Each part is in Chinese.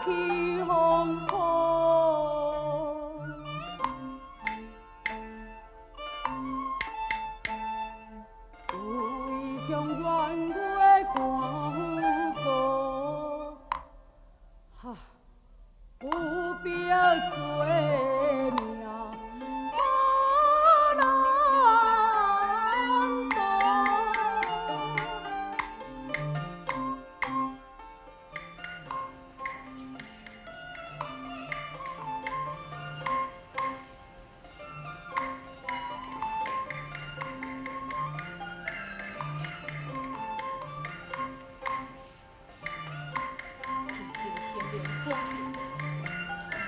起风波，为向远月看顾，哈，不必要做命。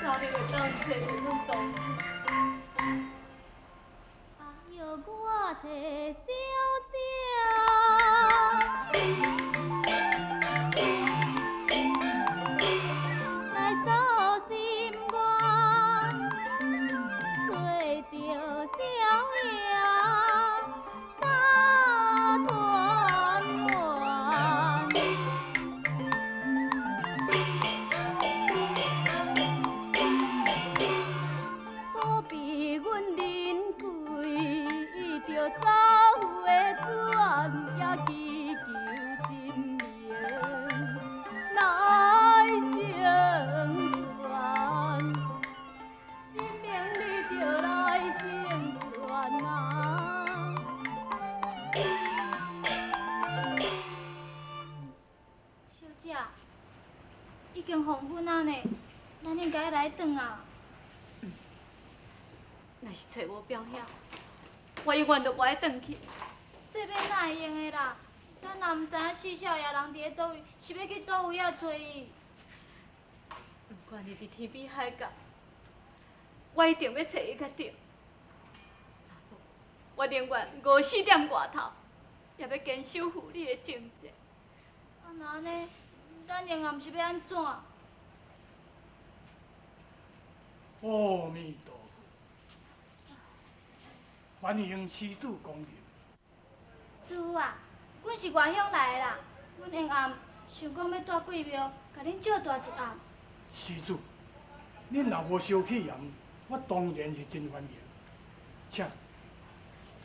哪里会当这个阮同啊，要我提小姐来诉心愿，找着小爷三团圆。不必阮临跪着走回转，也祈求心灵来成全，心命你着来成全啊！小姐，已经黄昏啊呢，咱应该来转啊。若是找无表兄，我永远都不爱转去。这要哪会用的啦？咱若毋知影四少爷人伫咧倒位，是要去倒位啊找伊？不管你伫天边海角，我一定要找伊甲着。若无，我宁愿饿死踮外头，也要坚守护你的情节。啊，那安尼，咱永远是要安怎？阿弥陀佛，欢迎施主光临。师傅啊，阮是外乡来的啦，阮下暗想讲要住贵庙，甲恁借住一暗。施主，恁若无烧气炎，我当然是真欢迎。请。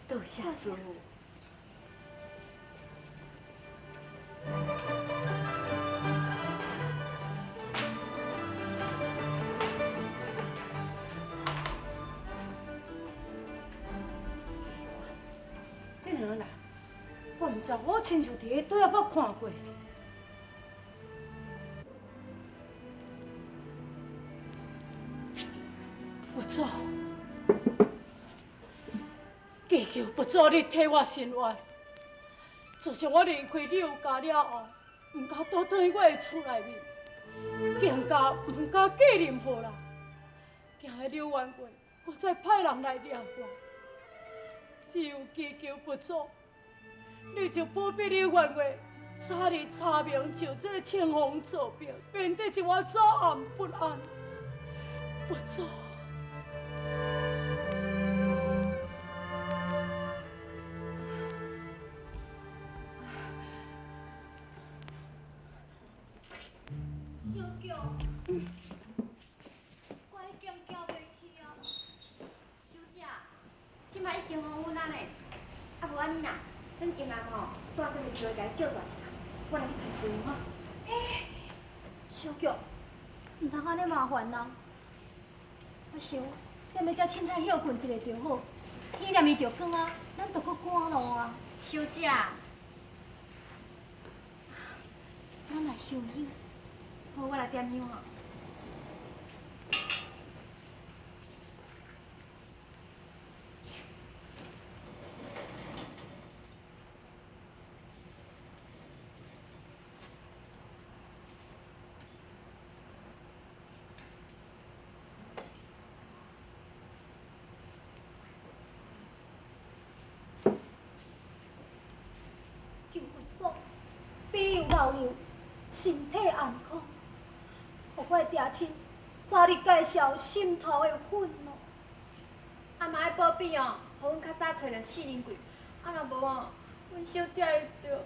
多谢师傅。这两人，我毋知，我亲像伫咧倒仔捌看过。不走，祈求不走，你替我伸冤。自从我离开你有家了后，毋敢倒转去我的厝内面，更加毋敢嫁任何人，惊迄柳元月搁再派人来掠我。只有祈求不走，你就保庇柳元月早日查明就这个清风作兵，免得是我早暗不安。不走。小舅，我已经行袂去啊。小姐，即摆已经黄昏啊呢，啊无安尼啦，咱今仔吼带这个机会甲伊借大一下，我来去找师傅吼。小舅，毋通安尼麻烦人。我想，踮咧遮凊彩休困一下就好。天念伊着光啊，咱着搁赶路啊。小姐，咱来烧香。好，我来点香吼。求佛祖庇佑老友身体安康，互我的爹亲早日解消心头的愤怒。啊嘛要保庇哦，互阮较早找着四人柜，啊若无哦，阮小姐会着。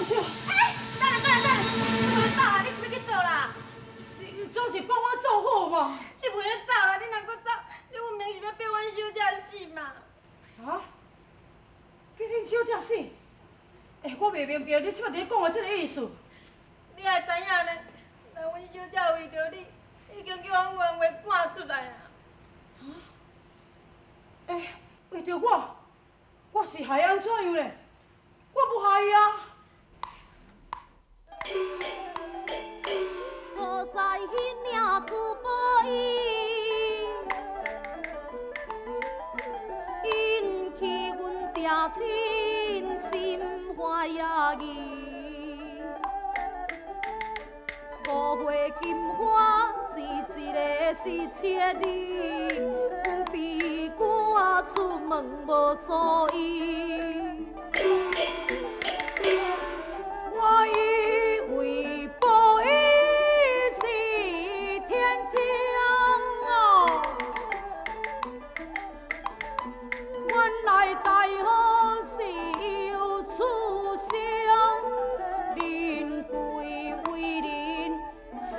小，你莫走啦！你是要去倒啦？你总是帮我做好嘛？你袂晓走啦！你若搁走，你分明是要逼阮小姐死嘛！啊？叫恁小姐死？我袂明白你即摆伫讲的即个意思。你也知影呢，若阮小姐为着你，已经叫阮原话赶出来啊！为着我是害安怎样咧？我不害伊啊！错在迄领珠宝衣，引起阮爹亲心怀野疑。5岁金花是一个失窃哩，阮悲歌出门无所依。我以为宝衣是天降啊，原来大好是有出生，人贵为人心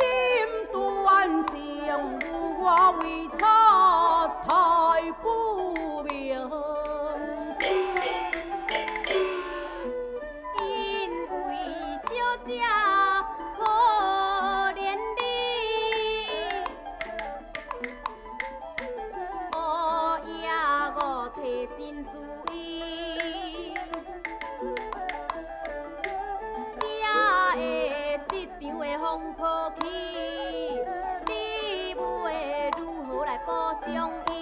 断情，有我为差太不明。因为小姐可怜你，黑夜我提真注意，才会这场的风波起，你要如何来补偿伊？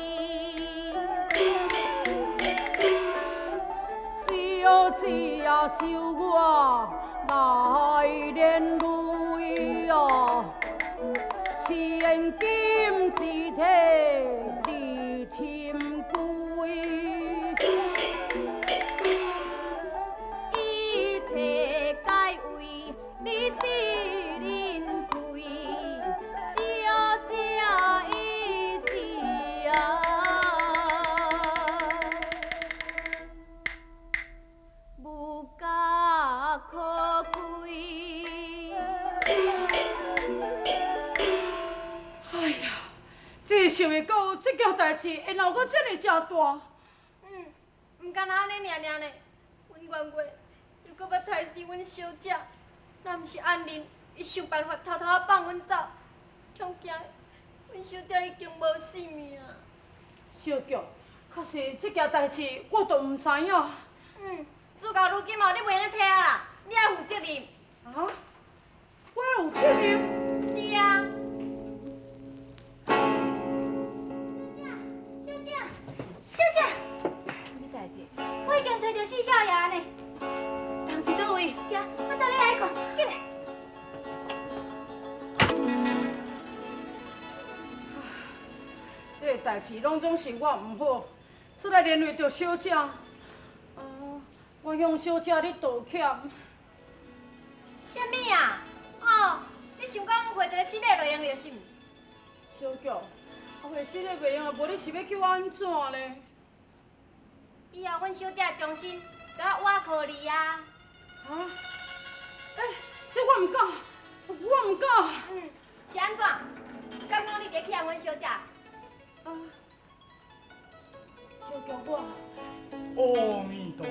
小姐啊，收我来连累啊，千金一体你亲归，一切该为你是人贵，小姐伊是啊。无价可贵。哎呀，真想会到这件代志会闹到这个正大。毋敢若安尼尔呢，阮原月又搁要杀死阮小姐，若毋是安仁，伊想办法偷偷仔放阮走，恐惊阮小姐已经无性命啊！小菊，确实这件代志我都毋知影。事到如今哦，你袂用退啊啦，你爱负责任。啊？我要有责任？是啊。小姐，什么代志？我已经找到四少爷呢。人伫倒位？行，我带你来看，紧来。这个代志拢总是我毋好，出来连累着小姐。我向小姐你道歉。啥物啊？哦，你想讲画一个新的落用就是毋？小菊，画实个袂用，无你是要叫我安怎呢？以后阮小姐将心，都要我靠你啊！啊？这我毋敢，我毋敢。是安怎？刚刚你伫欺负阮小姐？小菊我，阿弥陀佛。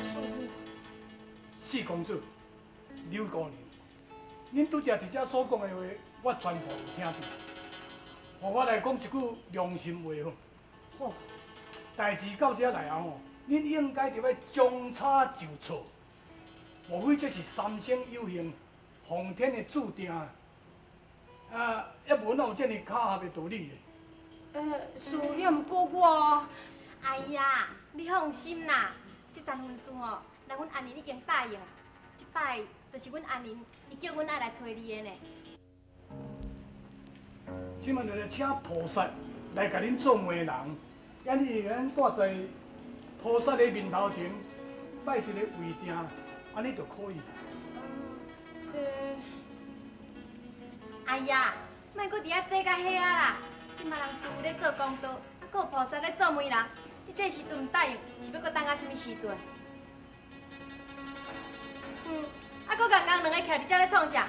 师父，四公主、刘姑娘，恁拄则伫遮所讲的话，我全部有听到。互我来讲一句良心话吼，好，代志到遮来后吼，恁应该着要将差就错，无非这是三生有幸，皇天的注定。也无哪有遮尔巧合的道理咧。是也毋过我。哎呀，你放心啦，这桩婚事哦，咱阮安仁已经答应，即摆就是阮安仁，伊叫阮爱来找你的呢。即摆就来请菩萨来甲恁做媒人，也你甲咱挂在菩萨的面头前，摆一个位定，安尼就可以啦。哎呀，莫搁伫遐坐甲遐啦！即马人师傅咧做公道，啊，搁有菩萨咧做媒人，你这时阵毋答应，是要搁等到什么时阵？徛伫遮咧创啥？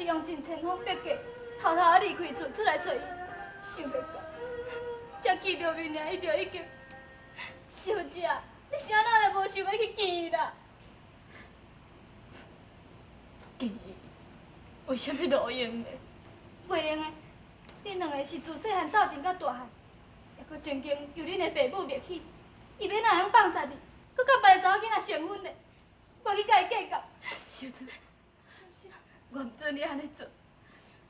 用尽千方百计，偷偷啊离开厝出来找伊，想袂到，才见到面尔，伊就已经。小姐，你啥人也无想要去见伊啦？见伊，为什么路用的？袂用的，恁两个是自细汉斗阵到大汉，也搁曾经由恁的爸母灭去，伊要哪样放杀你，搁甲别个查某囡仔成婚的，我去甲伊计较。小姐。我唔准你安尼做，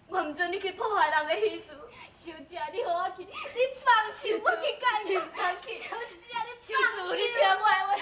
我唔准你去破坏人的喜事。小姐，你互我去，你放手，我去甲伊。小姐，你放手，你听我的话。